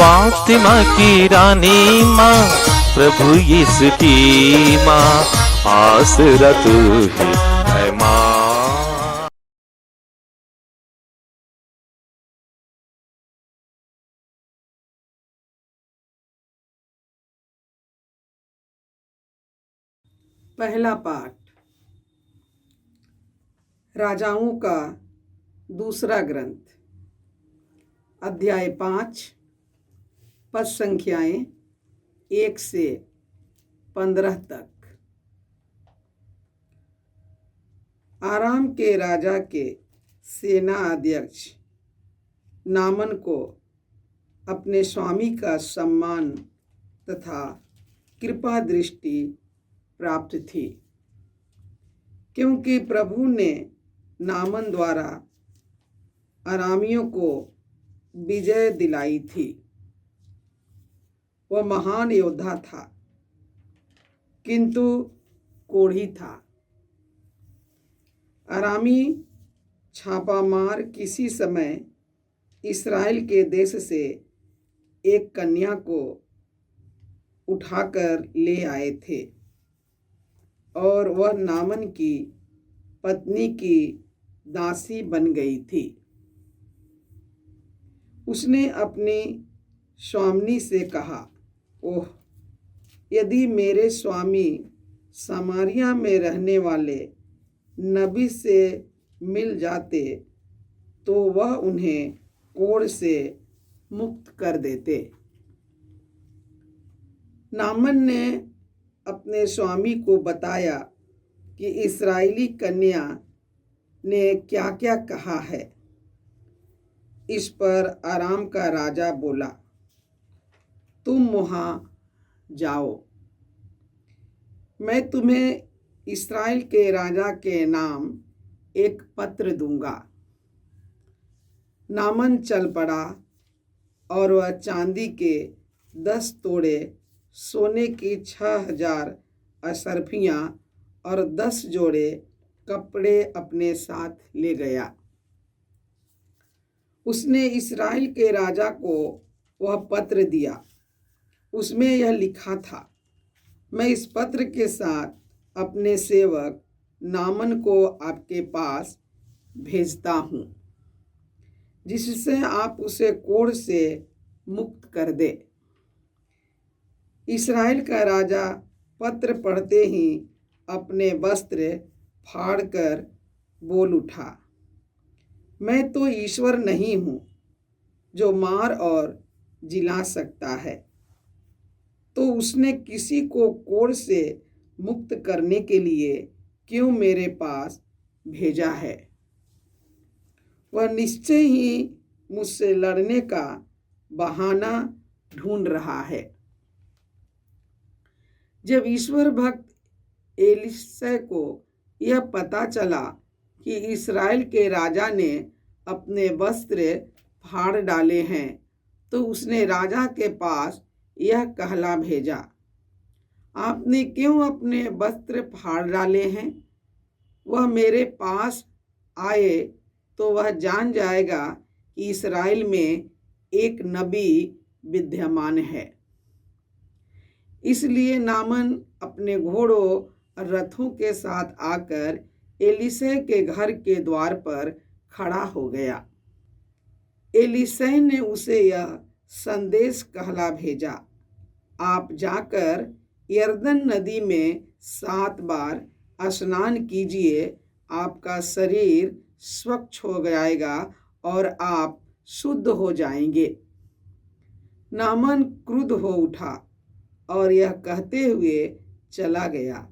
फातिमा की रानी माँ, प्रभु यीशु की माँ, आसरा तू ही है माँ। पहला पाठ राजाओं का दूसरा ग्रंथ, अध्याय 5, पद संख्याएं 1 से 15 तक। आराम के राजा के सेना अध्यक्ष नामन को अपने स्वामी का सम्मान तथा कृपा दृष्टि प्राप्त थी, क्योंकि प्रभु ने नामन द्वारा अरामियों को विजय दिलाई थी। वह महान योद्धा था, किंतु कोढ़ी था। अरामी छापामार किसी समय इस्राएल के देश से एक कन्या को उठाकर ले आए थे और वह नामन की पत्नी की दासी बन गई थी। उसने अपनी स्वामिनी से कहा, ओह, यदि मेरे स्वामी समारिया में रहने वाले नबी से मिल जाते तो वह उन्हें कोढ़ से मुक्त कर देते। नामन ने अपने स्वामी को बताया कि इस्राएली कन्या ने क्या क्या कहा है। इस पर आराम का राजा बोला, तुम वहाँ जाओ, मैं तुम्हें इस्राएल के राजा के नाम एक पत्र दूंगा। नामन चल पड़ा और वह चांदी के 10 तोड़े, सोने की 6000 असरफियाँ और 10 जोड़े कपड़े अपने साथ ले गया। उसने इस्राएल के राजा को वह पत्र दिया। उसमें यह लिखा था, मैं इस पत्र के साथ अपने सेवक नामन को आपके पास भेजता हूँ, जिससे आप उसे कोढ़ से मुक्त कर दे। इस्राएल का राजा पत्र पढ़ते ही अपने वस्त्र फाड़कर बोल उठा, मैं तो ईश्वर नहीं हूँ जो मार और जिला सकता है, तो उसने किसी को कोढ़ से मुक्त करने के लिए क्यों मेरे पास भेजा है? वह निश्चय ही मुझसे लड़ने का बहाना ढूंढ रहा है। जब ईश्वर भक्त एलीशा को यह पता चला कि इस्राएल के राजा ने अपने वस्त्र फाड़ डाले हैं, तो उसने राजा के पास यह कहला भेजा, आपने क्यों अपने वस्त्र फाड़ डाले हैं? वह मेरे पास आए तो वह जान जाएगा कि इस्राएल में एक नबी विद्यमान है। इसलिए नामन अपने घोड़ों और रथों के साथ आकर एलीशा के घर के द्वार पर खड़ा हो गया। एलीशा ने उसे यह संदेश कहला भेजा, आप जाकर यरदन नदी में 7 बार स्नान कीजिए, आपका शरीर स्वच्छ हो जाएगा और आप शुद्ध हो जाएंगे। नामन क्रुद्ध हो उठा और यह कहते हुए चला गया।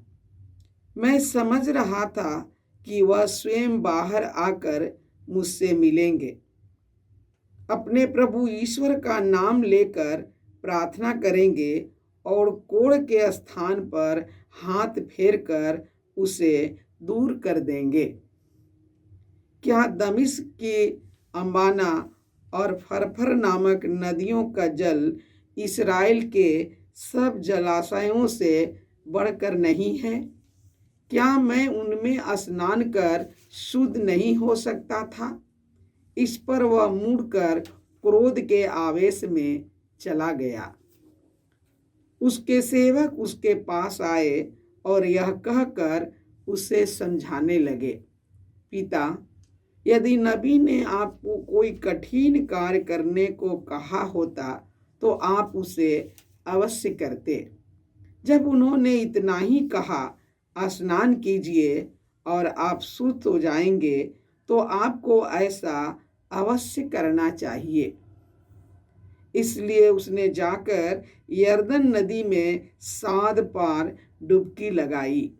मैं समझ रहा था कि वह स्वयं बाहर आकर मुझसे मिलेंगे, अपने प्रभु ईश्वर का नाम लेकर प्रार्थना करेंगे और कोढ़ के स्थान पर हाथ फेरकर उसे दूर कर देंगे। क्या दमिश्क की अम्बाना और फरफर नामक नदियों का जल इस्राएल के सब जलाशयों से बढ़कर नहीं है? क्या मैं उनमें स्नान कर शुद्ध नहीं हो सकता था? इस पर वह मुड़कर क्रोध के आवेश में चला गया। उसके सेवक उसके पास आए और यह कहकर उसे समझाने लगे, पिता, यदि नबी ने आपको कोई कठिन कार्य करने को कहा होता तो आप उसे अवश्य करते। जब उन्होंने इतना ही कहा, स्नान कीजिए और आप शुद्ध हो जाएंगे, तो आपको ऐसा अवश्य करना चाहिए। इसलिए उसने जाकर यरदन नदी में 7 बार डुबकी लगाई,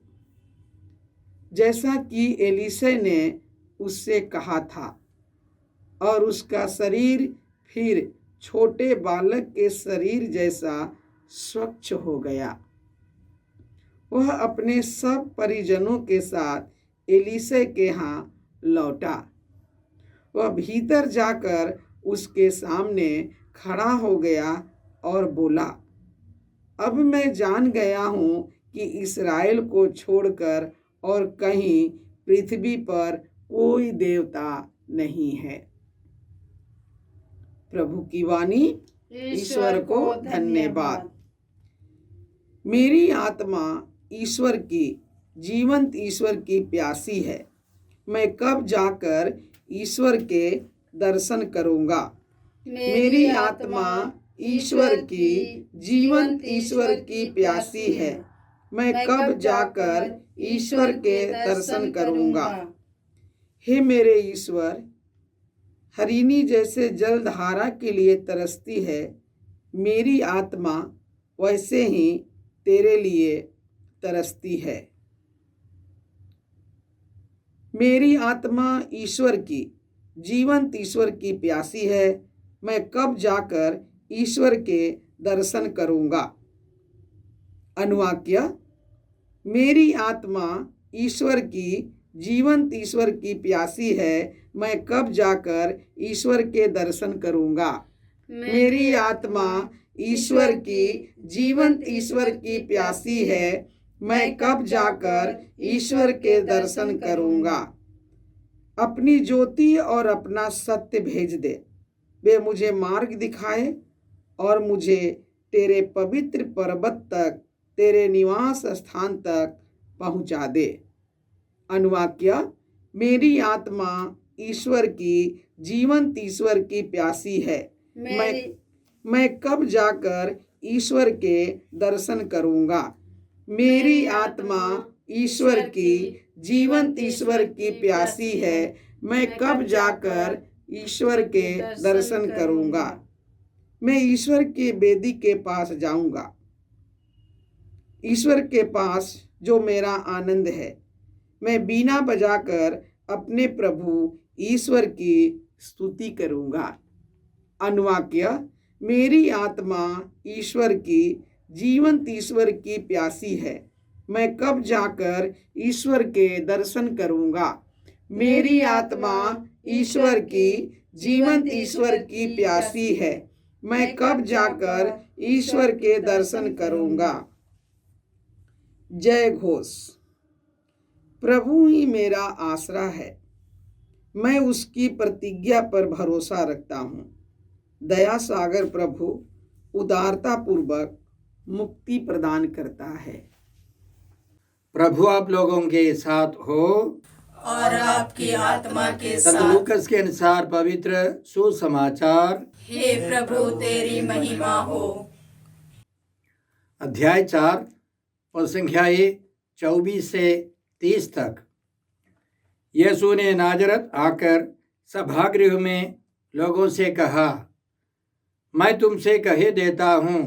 जैसा कि एलीशा ने उससे कहा था, और उसका शरीर फिर छोटे बालक के शरीर जैसा स्वच्छ हो गया। वह अपने सब परिजनों के साथ एलीशा के यहाँ लौटा। वह भीतर जाकर उसके सामने खड़ा हो गया और बोला, अब मैं जान गया हूँ कि इस्राएल को छोड़कर और कहीं पृथ्वी पर कोई देवता नहीं है। प्रभु की वाणी। ईश्वर को धन्यवाद। मेरी आत्मा ईश्वर की, जीवंत ईश्वर की प्यासी है। मैं कब जाकर ईश्वर के दर्शन करूंगा। मेरी आत्मा ईश्वर की, जीवंत ईश्वर की प्यासी है। मैं कब जाकर ईश्वर के दर्शन करूंगा। हे मेरे ईश्वर, हरिणी जैसे जलधारा के लिए तरसती है, मेरी आत्मा वैसे ही तेरे लिए तरसती है। मेरी आत्मा ईश्वर की, जीवंत ईश्वर की प्यासी है। मैं कब जाकर ईश्वर के दर्शन करूंगा। अनुवाक्य। मेरी आत्मा ईश्वर की, जीवंत ईश्वर की प्यासी है। मैं कब जाकर ईश्वर के दर्शन करूंगा। मेरी आत्मा ईश्वर की, जीवंत ईश्वर की प्यासी है। मैं कब जाकर ईश्वर के दर्शन करूंगा। अपनी ज्योति और अपना सत्य भेज दे। वे मुझे मार्ग दिखाए और मुझे तेरे पवित्र पर्वत तक, तेरे निवास स्थान तक पहुंचा दे। अनुवाक्य। मेरी आत्मा ईश्वर की, जीवंत ईश्वर की प्यासी है। मैं कब जाकर ईश्वर के दर्शन करूंगा। मेरी आत्मा ईश्वर की, जीवंत ईश्वर की प्यासी है। मैं कब जाकर ईश्वर के दर्शन करूंगा। मैं ईश्वर के वेदी के पास जाऊंगा, ईश्वर के पास जो मेरा आनंद है। मैं बीना बजाकर अपने प्रभु ईश्वर की स्तुति करूंगा। अनुवाक्य। मेरी आत्मा ईश्वर की, जीवंत ईश्वर की प्यासी है। मैं कब जाकर ईश्वर के दर्शन करूंगा। मेरी आत्मा ईश्वर की, जीवंत ईश्वर की प्यासी है। मैं कब जाकर ईश्वर के दर्शन करूंगा। जय घोष। प्रभु ही मेरा आसरा है। मैं उसकी प्रतिज्ञा पर भरोसा रखता हूँ। दया सागर प्रभु उदारता पूर्वक मुक्ति प्रदान करता है। प्रभु आप लोगों के साथ हो और आपकी आत्मा के संत साथ। लूकस के अनुसार पवित्र सुसमाचार। हे प्रभु तेरी महिमा हो। अध्याय 4 और संख्याएं 24 से 30 तक। यीशु ने नाजरत आकर सभागृह में लोगों से कहा, मैं तुमसे कहे देता हूँ,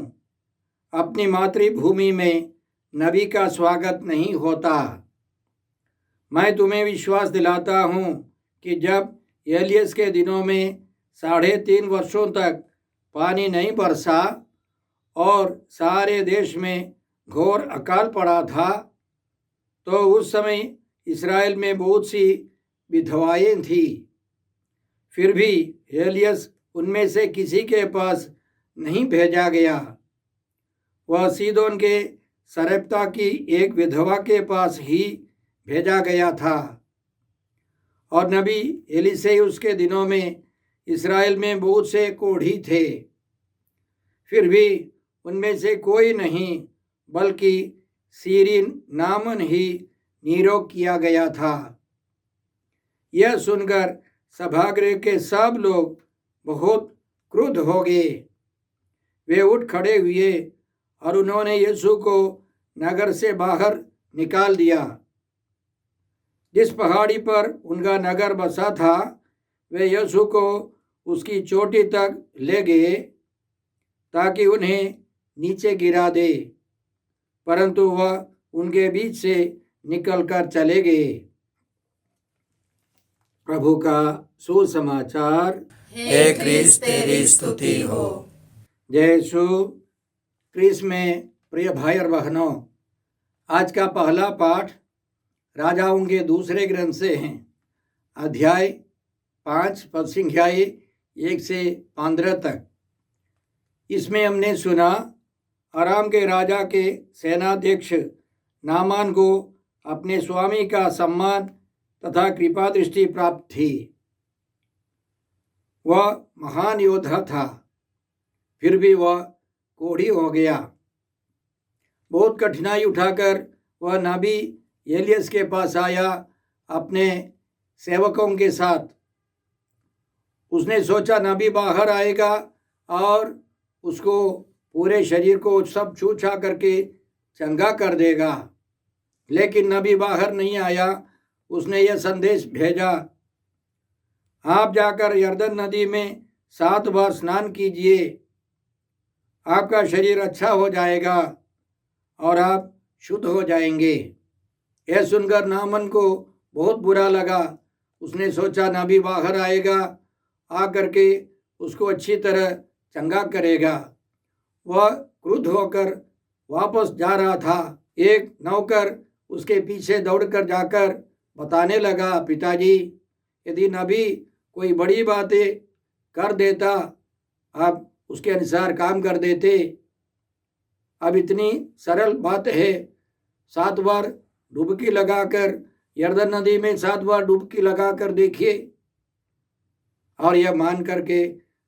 अपनी मातृभूमि में नबी का स्वागत नहीं होता। मैं तुम्हें विश्वास दिलाता हूँ कि जब एलियस के दिनों में 3.5 वर्षों तक पानी नहीं बरसा और सारे देश में घोर अकाल पड़ा था, तो उस समय इस्राएल में बहुत सी विधवाएं थीं। फिर भी एलियस उनमें से किसी के पास नहीं भेजा गया। वह सीदोन के सरप्ता की एक विधवा के पास ही भेजा गया था। और नबी एलीशा उसके दिनों में इस्राएल में बहुत से कोढ़ी थे। फिर भी उनमें से कोई नहीं, बल्कि सीरीन नामन ही निरोग किया गया था। यह सुनकर सभागृह के सब लोग बहुत क्रुद्ध हो गए। वे उठ खड़े हुए और उन्होंने यीशु को नगर से बाहर निकाल दिया। जिस पहाड़ी पर उनका नगर बसा था, वे यीशु को उसकी चोटी तक ले गए ताकि उन्हें नीचे गिरा दे, परंतु वह उनके बीच से निकलकर चले गए। प्रभु का सुसमाचार। हे क्रिस्त तेरी स्तुति हो। जय यीशु क्रिस्त में प्रिय भाई और बहनों, आज का पहला पाठ राजाओं के दूसरे ग्रंथ से हैं। अध्याय 5 पद संख्या 1 से 15 तक। इसमें हमने सुना अराम के राजा के सेनाध्यक्ष नामान को अपने स्वामी का सम्मान तथा कृपा दृष्टि प्राप्त थी। वह महान योद्धा था, फिर भी वह कोढ़ी हो गया। बहुत कठिनाई उठाकर वह नबी एलियस के पास आया अपने सेवकों के साथ। उसने सोचा नबी बाहर आएगा और उसको पूरे शरीर को सब छू छा करके चंगा कर देगा, लेकिन नबी बाहर नहीं आया। उसने यह संदेश भेजा, आप जाकर यरदन नदी में 7 बार स्नान कीजिए, आपका शरीर अच्छा हो जाएगा और आप शुद्ध हो जाएंगे। यह सुनकर नामन को बहुत बुरा लगा। उसने सोचा नबी बाहर आएगा, आकर के उसको अच्छी तरह चंगा करेगा। वह क्रुद्ध होकर वापस जा रहा था। एक नौकर उसके पीछे दौड़कर जाकर बताने लगा, पिताजी, यदि नबी कोई बड़ी बातें कर देता, आप उसके अनुसार काम कर देते। अब इतनी सरल बात है, 7 बार डुबकी लगाकर यरदन नदी में 7 बार डुबकी लगाकर देखिए। और यह मान करके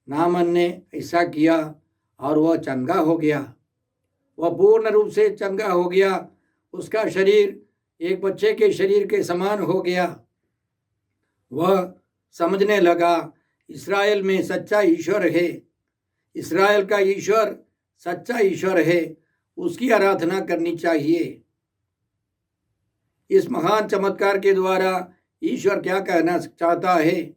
नामन ने ऐसा किया और वह चंगा हो गया। वह पूर्ण रूप से चंगा हो गया। उसका शरीर एक बच्चे के शरीर के समान हो गया। वह समझने लगा, इस्राएल में सच्चा ईश्वर है, इस्राएल का ईश्वर सच्चा ईश्वर है, उसकी आराधना करनी चाहिए। इस महान चमत्कार के द्वारा ईश्वर क्या कहना चाहता है?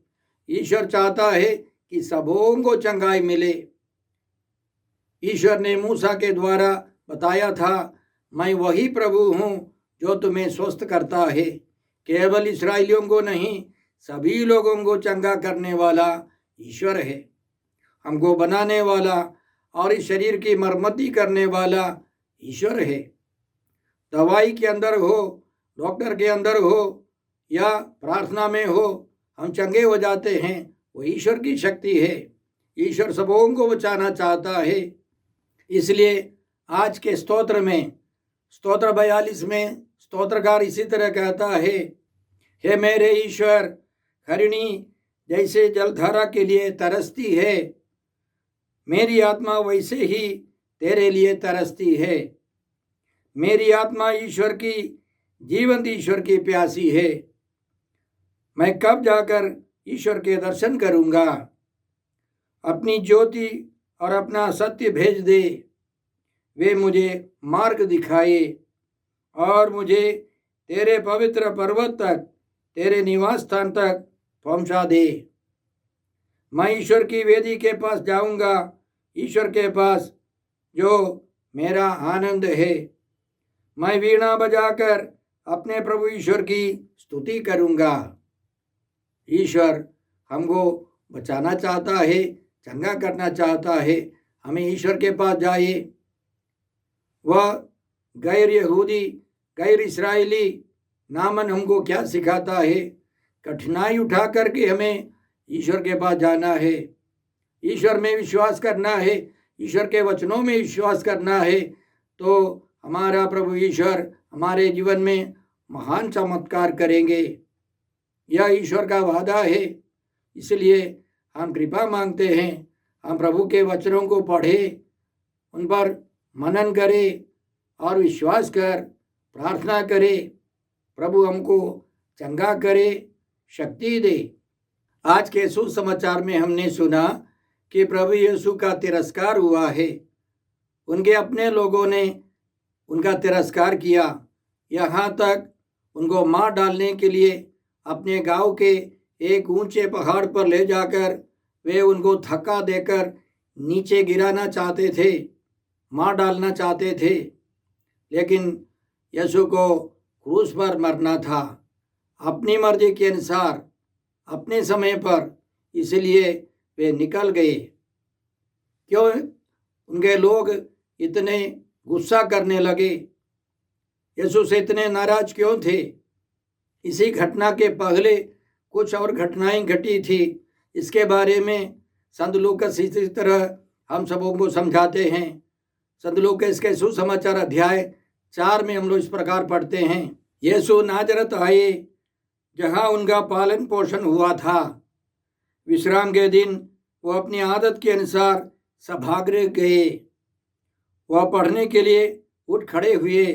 ईश्वर चाहता है कि सबों को चंगाई मिले। ईश्वर ने मूसा के द्वारा बताया था, मैं वही प्रभु हूँ जो तुम्हें स्वस्थ करता है। केवल इस्राएलियों को नहीं, सभी लोगों को चंगा करने वाला ईश्वर है। हमको बनाने वाला और इस शरीर की मरम्मती करने वाला ईश्वर है। दवाई के अंदर हो, डॉक्टर के अंदर हो या प्रार्थना में हो, हम चंगे हो जाते हैं, वो ईश्वर की शक्ति है। ईश्वर सबों को बचाना चाहता है। इसलिए आज के स्तोत्र में, स्तोत्र 42 में स्तोत्रकार इसी तरह कहता है, हे मेरे ईश्वर, हरिणी जैसे जलधारा के लिए तरसती है, मेरी आत्मा वैसे ही तेरे लिए तरसती है। मेरी आत्मा ईश्वर की, जीवंत ईश्वर की प्यासी है। मैं कब जाकर ईश्वर के दर्शन करूंगा? अपनी ज्योति और अपना सत्य भेज दे। वे मुझे मार्ग दिखाए और मुझे तेरे पवित्र पर्वत तक, तेरे निवास स्थान तक पहुंचा दे। मैं ईश्वर की वेदी के पास जाऊंगा, ईश्वर के पास जो मेरा आनंद है। मैं वीणा बजाकर अपने प्रभु ईश्वर की स्तुति करूंगा। ईश्वर हमको बचाना चाहता है, चंगा करना चाहता है। हमें ईश्वर के पास जाए। वह गैर यहूदी, गैर इस्राएली नामन हमको क्या सिखाता है? कठिनाई उठा करके हमें ईश्वर के पास जाना है, ईश्वर में विश्वास करना है, ईश्वर के वचनों में विश्वास करना है, तो हमारा प्रभु ईश्वर हमारे जीवन में महान चमत्कार करेंगे। यह ईश्वर का वादा है। इसलिए हम कृपा मांगते हैं, हम प्रभु के वचनों को पढ़ें उन पर मनन करे और विश्वास कर प्रार्थना करे, प्रभु हमको चंगा करे, शक्ति दे। आज के सुसमाचार में हमने सुना कि प्रभु यीशु का तिरस्कार हुआ है। उनके अपने लोगों ने उनका तिरस्कार किया, यहाँ तक उनको मार डालने के लिए अपने गांव के एक ऊंचे पहाड़ पर ले जाकर वे उनको धक्का देकर नीचे गिराना चाहते थे, मार डालना चाहते थे। लेकिन यीशु को क्रूस पर मरना था अपनी मर्जी के अनुसार, अपने समय पर, इसलिए वे निकल गए। क्यों उनके लोग इतने गुस्सा करने लगे? यीशु से इतने नाराज क्यों थे? इसी घटना के पहले कुछ और घटनाएं घटी थी। इसके बारे में संत लूकास इसी तरह हम सबों को समझाते हैं। संत लूकास के सुसमाचार अध्याय 4 में हम लोग इस प्रकार पढ़ते हैं, यीशु नाजरत आए जहाँ उनका पालन पोषण हुआ था। विश्राम के दिन वो अपनी आदत के अनुसार सभागृह गए। वह पढ़ने के लिए उठ खड़े हुए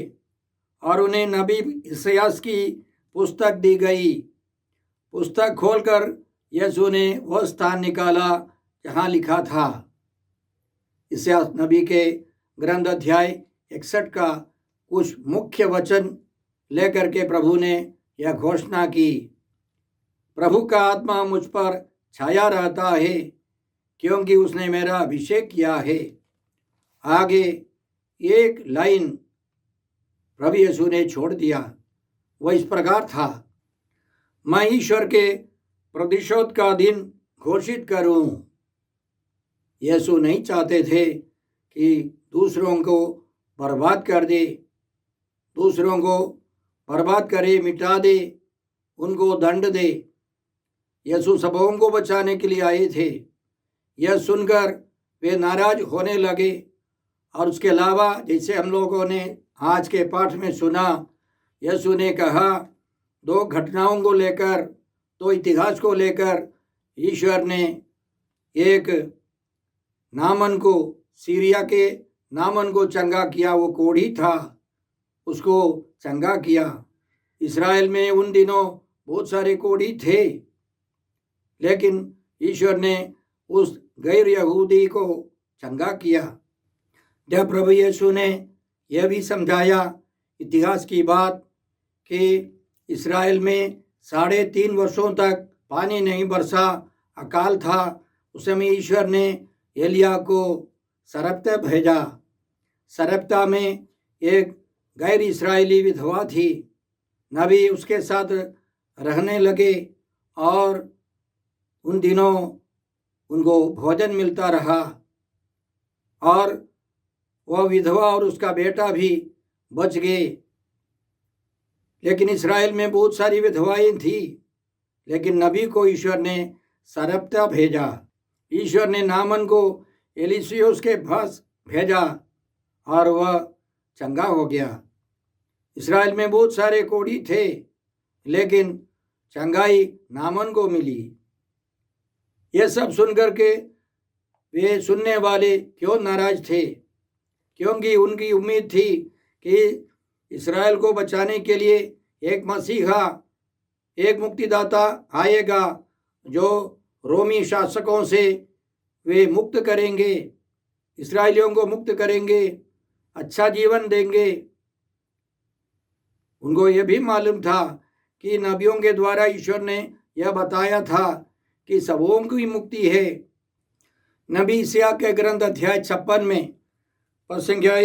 और उन्हें नबी इसायास की पुस्तक दी गई। पुस्तक खोलकर यीशु ने वह स्थान निकाला जहाँ लिखा था। इसायास नबी के ग्रंथ अध्याय 61 का कुछ मुख्य वचन लेकर के प्रभु ने यह घोषणा की, प्रभु का आत्मा मुझ पर छाया रहता है क्योंकि उसने मेरा अभिषेक किया है। आगे एक लाइन प्रभु यीशु ने छोड़ दिया, वह इस प्रकार था, मैं ईश्वर के प्रतिशोध का दिन घोषित करूं। यीशु नहीं चाहते थे कि दूसरों को बर्बाद कर दे, दूसरों को बर्बाद करे, मिटा दे, उनको दंड दे। यीशु सबों को बचाने के लिए आए थे। यह सुनकर वे नाराज होने लगे। और उसके अलावा जैसे हम लोगों ने आज के पाठ में सुना, यीशु ने कहा 2 घटनाओं को लेकर, 2 इतिहास को लेकर ईश्वर ने एक नामन को, सीरिया के नामन को चंगा किया। वो कोढ़ी था, उसको चंगा किया। इस्राएल में उन दिनों बहुत सारे कोढ़ी थे, लेकिन ईश्वर ने उस गैर यहूदी को चंगा किया। जब प्रभु यीशु ने यह भी समझाया इतिहास की बात कि इस्राएल में 3.5 वर्षों तक पानी नहीं बरसा, अकाल था, उस समय ईश्वर ने एलिया को सरप्ता भेजा। सरप्ता में एक गैर इस्राएली विधवा थी। नबी उसके साथ रहने लगे और उन दिनों उनको भोजन मिलता रहा और वह विधवा और उसका बेटा भी बच गए। लेकिन इस्राएल में बहुत सारी विधवाएं थी, लेकिन नबी को ईश्वर ने सरप्ता भेजा। ईश्वर ने नामन को एलिसियोस के पास भेजा और वह चंगा हो गया। इस्राएल में बहुत सारे कोढ़ी थे, लेकिन चंगाई नामन को मिली। यह सब सुनकर के वे सुनने वाले क्यों नाराज थे? क्योंकि उनकी उम्मीद थी कि इस्राएल को बचाने के लिए एक मसीहा, एक मुक्तिदाता आएगा जो रोमी शासकों से वे मुक्त करेंगे, इस्राएलियों को मुक्त करेंगे, अच्छा जीवन देंगे। उनको यह भी मालूम था कि नबियों के द्वारा ईश्वर ने यह बताया था कि सबों की मुक्ति है। नबी इसाया के ग्रंथ अध्याय 56 में पद संख्या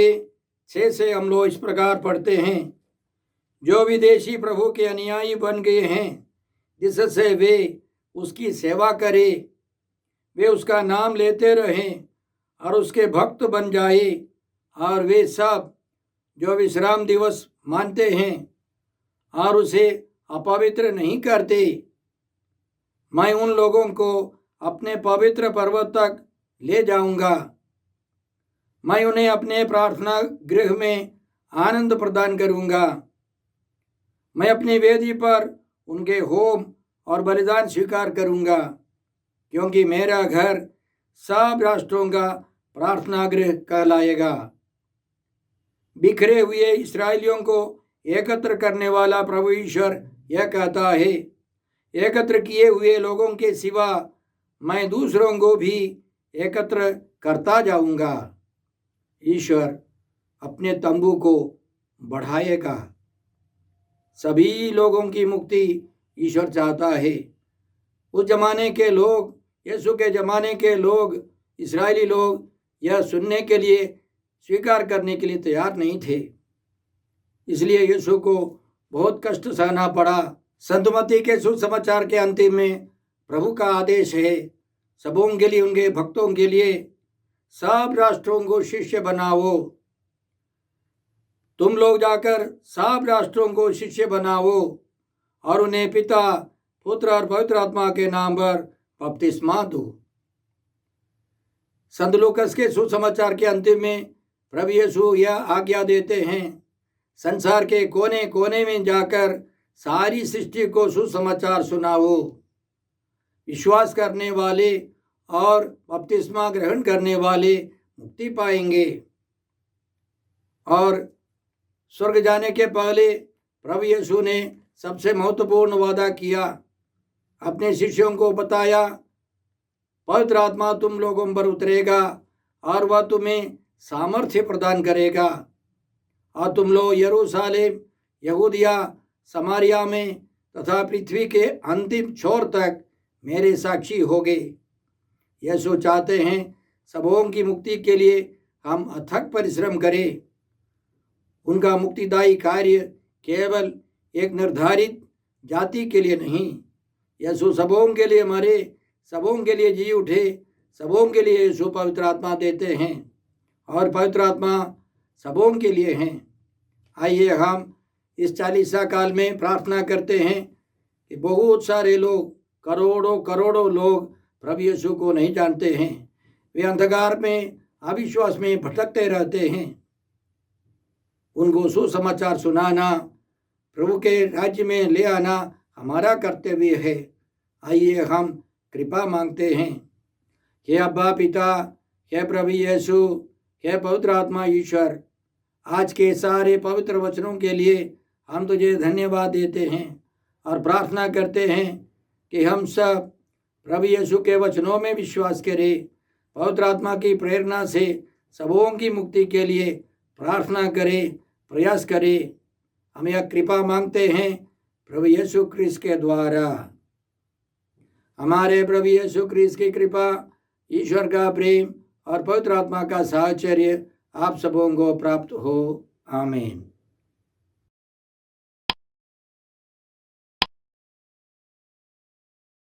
6 से हम लोग इस प्रकार पढ़ते हैं, जो विदेशी प्रभु के अनुयायी बन गए हैं, जिससे वे उसकी सेवा करें, वे उसका नाम लेते रहें और उसके भक्त बन जाए, और वे सब जो विश्राम दिवस मानते हैं और उसे अपवित्र नहीं करते, मैं उन लोगों को अपने पवित्र पर्वत तक ले जाऊंगा। मैं उन्हें अपने प्रार्थना गृह में आनंद प्रदान करूंगा। मैं अपनी वेदी पर उनके होम और बलिदान स्वीकार करूंगा, क्योंकि मेरा घर सब राष्ट्रों का प्रार्थना गृह कहलाएगा। बिखरे हुए इस्राएलियों को एकत्र करने वाला प्रभु ईश्वर यह कहता है, एकत्र किए हुए लोगों के सिवा मैं दूसरों को भी एकत्र करता जाऊंगा। ईश्वर अपने तंबू को बढ़ाएगा। सभी लोगों की मुक्ति ईश्वर चाहता है। उस जमाने के लोग, यीशु के जमाने के लोग, इस्राएली लोग यह सुनने के लिए, स्वीकार करने के लिए तैयार नहीं थे। इसलिए यीशु को बहुत कष्ट सहना पड़ा। संत मत्ती के सुसमाचार के अंतिम में प्रभु का आदेश है, सबों के लिए, उनके भक्तों के लिए, सब राष्ट्रों को शिष्य बनाओ। तुम लोग जाकर सब राष्ट्रों को शिष्य बनाओ और उन्हें पिता, पुत्र और पवित्र आत्मा के नाम पर बपतिस्मा दो। संत लूकास के सुसमाचार के अंतिम में प्रभु यीशु यह आज्ञा देते हैं, संसार के कोने कोने में जाकर सारी सृष्टि को सुसमाचार सुनाओ। विश्वास करने वाले और बपतिस्मा ग्रहण करने वाले मुक्ति पाएंगे। और स्वर्ग जाने के पहले प्रभु यीशु ने सबसे महत्वपूर्ण वादा किया, अपने शिष्यों को बताया, पवित्र आत्मा तुम लोगों पर उतरेगा और वह तुम्हें सामर्थ्य प्रदान करेगा और तुम लोग यरूशलेम, यहूदिया, समारिया में तथा पृथ्वी के अंतिम छोर तक मेरे साक्षी होगे। यीशु चाहते हैं सबों की मुक्ति के लिए हम अथक परिश्रम करें। उनका मुक्तिदायी कार्य केवल एक निर्धारित जाति के लिए नहीं, यीशु सबों के लिए मरे, सबों के लिए जी उठे, सबों के लिए यीशु पवित्र आत्मा देते हैं और पवित्र आत्मा सबों के लिए हैं। आइए हम इस चालीसा काल में प्रार्थना करते हैं कि बहुत सारे लोग, करोड़ों करोड़ों लोग प्रभु यीशु को नहीं जानते हैं। वे अंधकार में, अविश्वास में भटकते रहते हैं। उनको सुसमाचार सुनाना, प्रभु के राज्य में ले आना हमारा कर्तव्य है। आइए हम कृपा मांगते हैं। हे अब्बा पिता, हे प्रभु यीशु, हे पवित्र आत्मा ईश्वर, आज के सारे पवित्र वचनों के लिए हम तुझे धन्यवाद देते हैं और प्रार्थना करते हैं कि हम सब प्रभु यीशु के वचनों में विश्वास करें, पवित्र आत्मा की प्रेरणा से सबों की मुक्ति के लिए प्रार्थना करें, प्रयास करें। हम यह कृपा मांगते हैं प्रभु यीशु क्रिस्त के द्वारा। हमारे प्रभु यीशु क्रिस्त की कृपा, ईश्वर का प्रेम और पवित्र आत्मा का साहचर्य आप सबों को प्राप्त हो। आमीन।